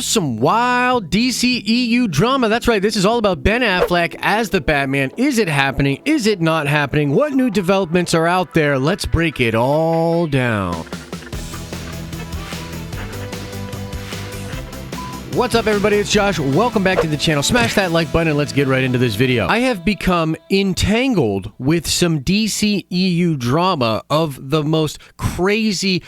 There's some wild DCEU drama. That's right, this is all about Ben Affleck as the Batman. Is it happening? Is it not happening? What new developments are out there? Let's break it all down. What's up, everybody? It's Josh. Welcome back to the channel. Smash that like button and let's get right into this video. I have become entangled with some DCEU drama of the most crazy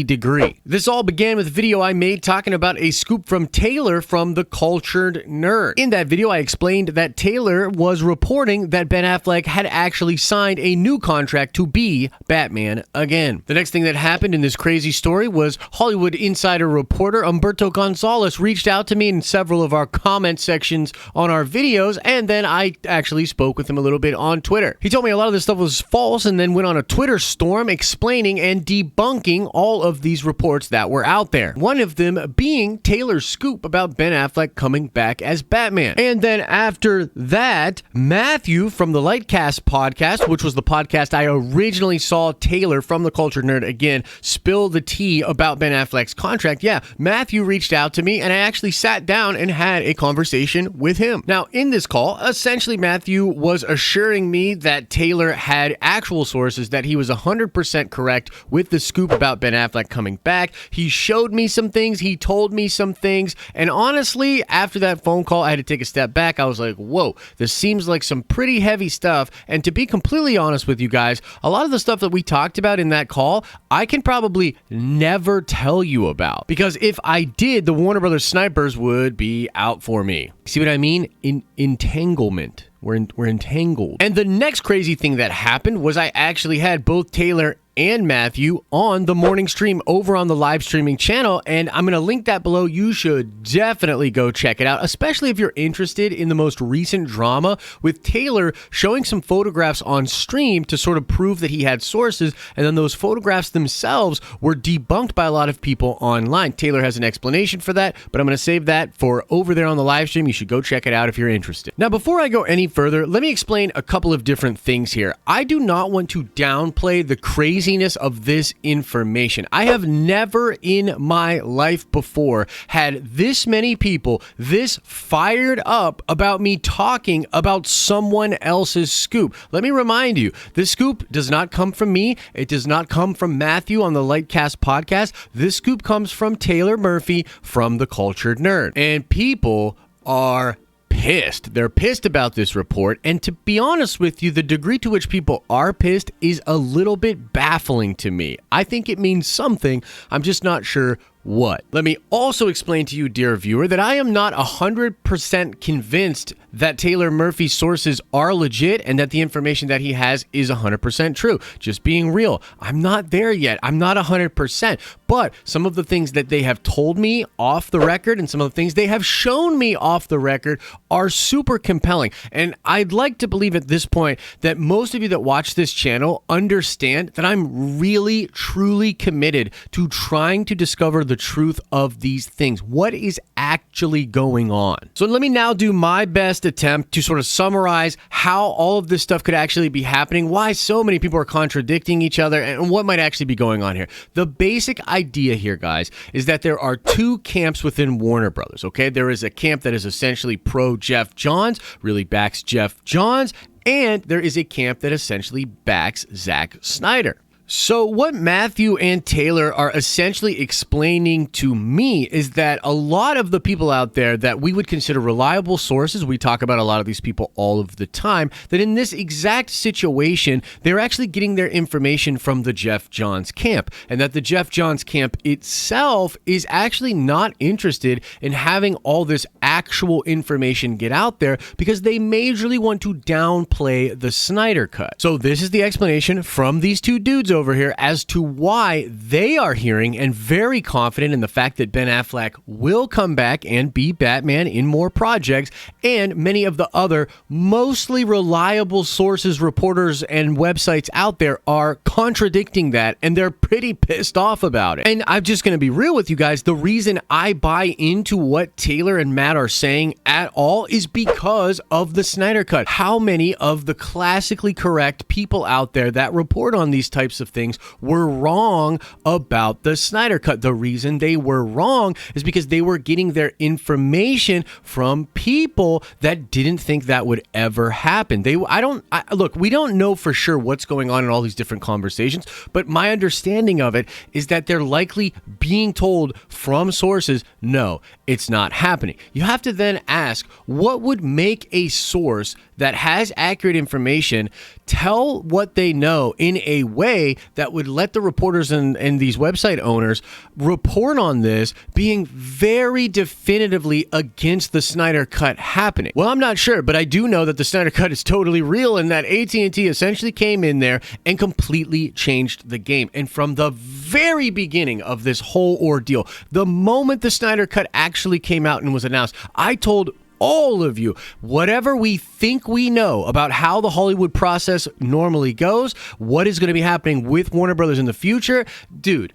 degree. This all began with a video I made talking about a scoop from Taylor from The Cultured Nerd. In that video, I explained that Taylor was reporting that Ben Affleck had actually signed a new contract to be Batman again. The next thing that happened in this crazy story was Hollywood Insider reporter Humberto Gonzalez reached out to me in several of our comment sections on our videos, and then I actually spoke with him a little bit on Twitter. He told me a lot of this stuff was false and then went on a Twitter storm explaining and debunking all of these reports that were out there. One of them being Taylor's scoop about Ben Affleck coming back as Batman. And then after that, Matthew from the Lightcast podcast, which was the podcast I originally saw Taylor from The Cultured Nerd again spill the tea about Ben Affleck's contract. Yeah, Matthew reached out to me and I actually sat down and had a conversation with him. Now, in this call, essentially Matthew was assuring me that Taylor had actual sources, that he was 100% correct with the scoop about Ben Affleck coming back. He showed me some things, he told me some things, and honestly, after that phone call, I had to take a step back. I was like, whoa, this seems like some pretty heavy stuff. And to be completely honest with you guys, a lot of the stuff that we talked about in that call, I can probably never tell you about, because if I did, the Warner Brothers snipers would be out for me. See what I mean? Entanglement. We're entangled. And the next crazy thing that happened was I actually had both Taylor and Matthew on the morning stream over on the live streaming channel, and I'm going to link that below. You should definitely go check it out, especially if you're interested in the most recent drama with Taylor showing some photographs on stream to sort of prove that he had sources, and then those photographs themselves were debunked by a lot of people online. Taylor has an explanation for that, but I'm going to save that for over there on the live stream. You should go check it out if you're interested. Now, before I go any further, let me explain a couple of different things here. I do not want to downplay the craziness of this information. I have never in my life before had this many people this fired up about me talking about someone else's scoop. Let me remind you, this scoop does not come from me. It does not come from Matthew on the Lightcast podcast. This scoop comes from Taylor Murphy from The Cultured Nerd. And people are pissed. They're pissed about this report, and to be honest with you, the degree to which people are pissed is a little bit baffling to me. I think it means something. I'm just not sure what. Let me also explain to you, dear viewer, that I am not 100% convinced that Taylor Murphy's sources are legit and that the information that he has is 100% true. Just being real. I'm not there yet. I'm not 100%. But some of the things that they have told me off the record and some of the things they have shown me off the record are super compelling. And I'd like to believe at this point that most of you that watch this channel understand that I'm really, truly committed to trying to discover the truth of these things. What is actually going on? So let me now do my best attempt to sort of summarize how all of this stuff could actually be happening, why so many people are contradicting each other, and what might actually be going on here. The basic idea here, guys, is that there are two camps within Warner Brothers, okay? There is a camp that is essentially pro Geoff Johns, really backs Geoff Johns, and there is a camp that essentially backs Zack Snyder. So what Matthew and Taylor are essentially explaining to me is that a lot of the people out there that we would consider reliable sources, we talk about a lot of these people all of the time, that in this exact situation, they're actually getting their information from the Geoff Johns camp, and that the Geoff Johns camp itself is actually not interested in having all this actual information get out there because they majorly want to downplay the Snyder Cut. So this is the explanation from these two dudes over here as to why they are hearing and very confident in the fact that Ben Affleck will come back and be Batman in more projects, and many of the other mostly reliable sources, reporters, and websites out there are contradicting that, and they're pretty pissed off about it. And I'm just going to be real with you guys. The reason I buy into what Taylor and Matt are saying at all is because of the Snyder Cut. How many of the classically correct people out there that report on these types of of things were wrong about the Snyder Cut. The reason they were wrong is because they were getting their information from people that didn't think that would ever happen. Look, we don't know for sure what's going on in all these different conversations, but my understanding of it is that they're likely being told from sources, no, it's not happening. You have to then ask, what would make a source that has accurate information tell what they know in a way that would let the reporters and these website owners report on this being very definitively against the Snyder Cut happening? Well, I'm not sure, but I do know that the Snyder Cut is totally real and that AT&T essentially came in there and completely changed the game. And from the very beginning of this whole ordeal, the moment the Snyder Cut actually came out and was announced, I told all of you, whatever we think we know about how the Hollywood process normally goes, what is going to be happening with Warner Brothers in the future, dude,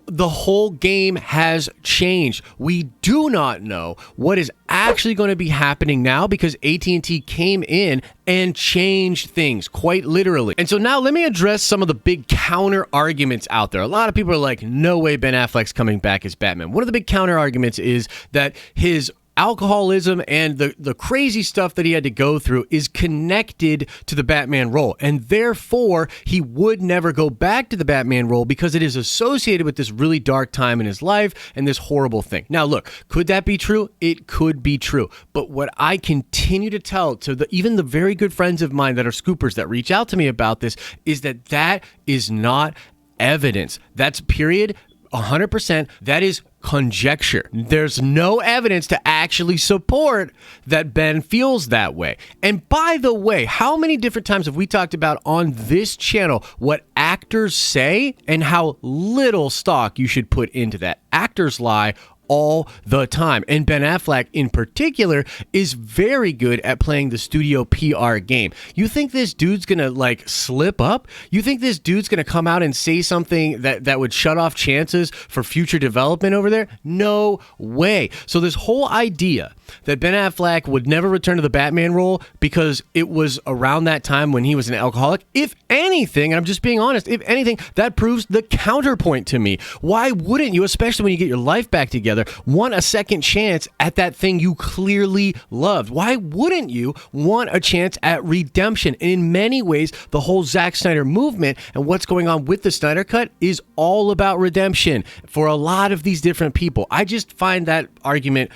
the whole game has changed. We do not know what is actually going to be happening now because AT&T came in and changed things quite literally. And so now let me address some of the big counter arguments out there. A lot of people are like, no way Ben Affleck's coming back as Batman. One of the big counter arguments is that his alcoholism and the crazy stuff that he had to go through is connected to the Batman role. And therefore, he would never go back to the Batman role because it is associated with this really dark time in his life and this horrible thing. Now, look, could that be true? It could be true. But what I continue to tell to even the very good friends of mine that are scoopers that reach out to me about this is that that is not evidence. That's period. 100%. That is conjecture. There's no evidence to actually support that Ben feels that way. And by the way, how many different times have we talked about on this channel what actors say and how little stock you should put into that? Actors lie all the time. And Ben Affleck in particular is very good at playing the studio PR game. You think this dude's gonna like slip up? You think this dude's gonna come out and say something that would shut off chances for future development over there? No way. So this whole idea that Ben Affleck would never return to the Batman role because it was around that time when he was an alcoholic, if anything, and I'm just being honest, if anything, that proves the counterpoint to me. Why wouldn't you, especially when you get your life back together, want a second chance at that thing you clearly loved? Why wouldn't you want a chance at redemption? And in many ways, the whole Zack Snyder movement and what's going on with the Snyder Cut is all about redemption for a lot of these different people. I just find that argument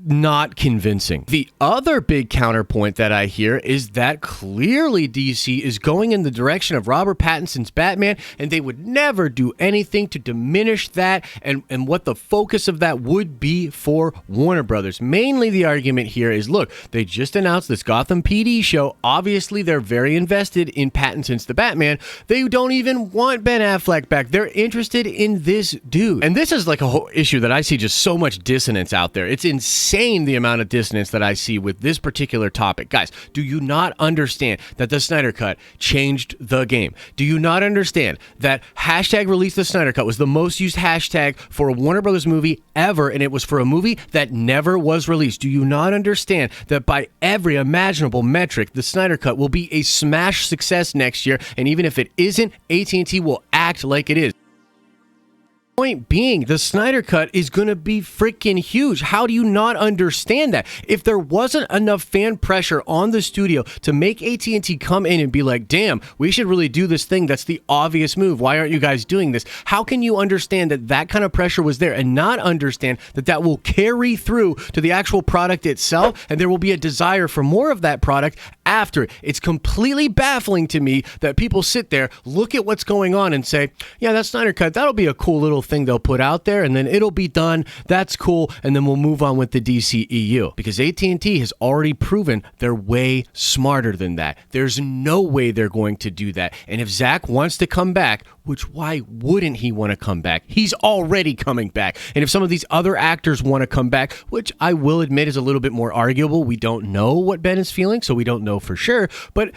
not convincing. The other big counterpoint that I hear is that clearly DC is going in the direction of Robert Pattinson's Batman, and they would never do anything to diminish that and what the focus of that would be for Warner Brothers. Mainly the argument here is, look, they just announced this Gotham PD show. Obviously, they're very invested in Pattinson's The Batman. They don't even want Ben Affleck back. They're interested in this dude. And this is like a whole issue that I see just so much dissonance out there. It's insane the amount of dissonance that I see with this particular topic. Guys, do you not understand that the Snyder Cut changed the game? Do you not understand that hashtag release the Snyder Cut was the most used hashtag for a Warner Brothers movie ever, and it was for a movie that never was released? Do you not understand that by every imaginable metric, the Snyder Cut will be a smash success next year, and even if it isn't, AT&T will act like it is? Point being, the Snyder Cut is going to be freaking huge. How do you not understand that? If there wasn't enough fan pressure on the studio to make AT&T come in and be like, damn, we should really do this thing, that's the obvious move, why aren't you guys doing this? How can you understand that that kind of pressure was there and not understand that that will carry through to the actual product itself and there will be a desire for more of that product after it? It's completely baffling to me that people sit there, look at what's going on and say, yeah, that Snyder Cut, that'll be a cool little thing they'll put out there and then it'll be done. That's cool. And then we'll move on with the DCEU, because AT&T has already proven they're way smarter than that. There's no way they're going to do that. And if Zack wants to come back, which why wouldn't he want to come back? He's already coming back. And if some of these other actors want to come back, which I will admit is a little bit more arguable, we don't know what Ben is feeling, so we don't know for sure. But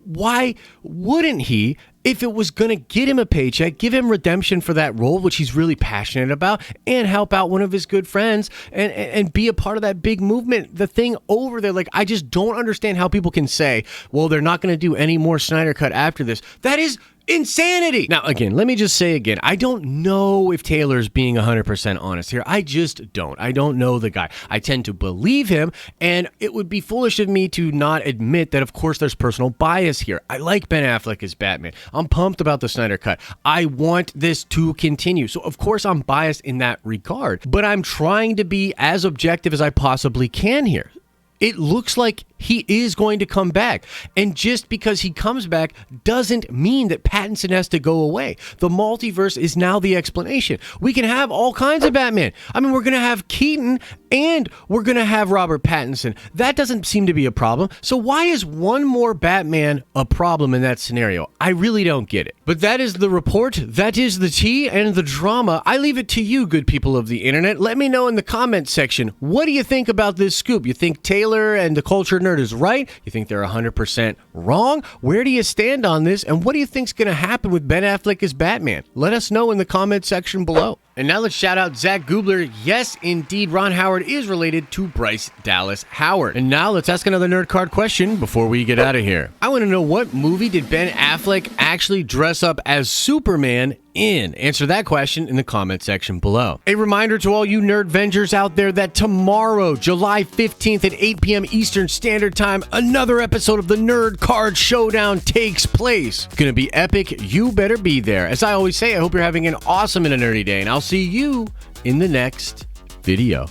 why wouldn't he If it was going to get him a paycheck, give him redemption for that role, which he's really passionate about, and help out one of his good friends and be a part of that big movement. The thing over there, like, I just don't understand how people can say, well, they're not going to do any more Snyder Cut after this. That is insanity. Now, again, let me just say again, I don't know if Taylor's being 100% honest here. I just don't. I don't know the guy. I tend to believe him, and it would be foolish of me to not admit that, of course, there's personal bias here. I like Ben Affleck as Batman. I'm pumped about the Snyder Cut. I want this to continue. So, of course, I'm biased in that regard, but I'm trying to be as objective as I possibly can here. It looks like he is going to come back. And just because he comes back doesn't mean that Pattinson has to go away. The multiverse is now the explanation. We can have all kinds of Batman. I mean, we're going to have Keaton and we're going to have Robert Pattinson. That doesn't seem to be a problem. So why is one more Batman a problem in that scenario? I really don't get it. But that is the report. That is the tea and the drama. I leave it to you, good people of the internet. Let me know in the comments section. What do you think about this scoop? You think Taylor and the culture nerd is right? You think they're 100% wrong? Where do you stand on this? And what do you think's going to happen with Ben Affleck as Batman? Let us know in the comment section below. And now let's shout out Zach Goobler. Yes, indeed, Ron Howard is related to Bryce Dallas Howard. And now let's ask another nerd card question before we get out of here. I want to know, what movie did Ben Affleck actually dress up as Superman in? Answer that question in the comment section below. A reminder to all you nerd vengers out there that tomorrow, July 15th at 8 p.m. Eastern Standard Time, another episode of the Nerd Card Showdown takes place. It's gonna be epic. You better be there. As I always say, I hope you're having an awesome and a nerdy day, and I'll see you in the next video.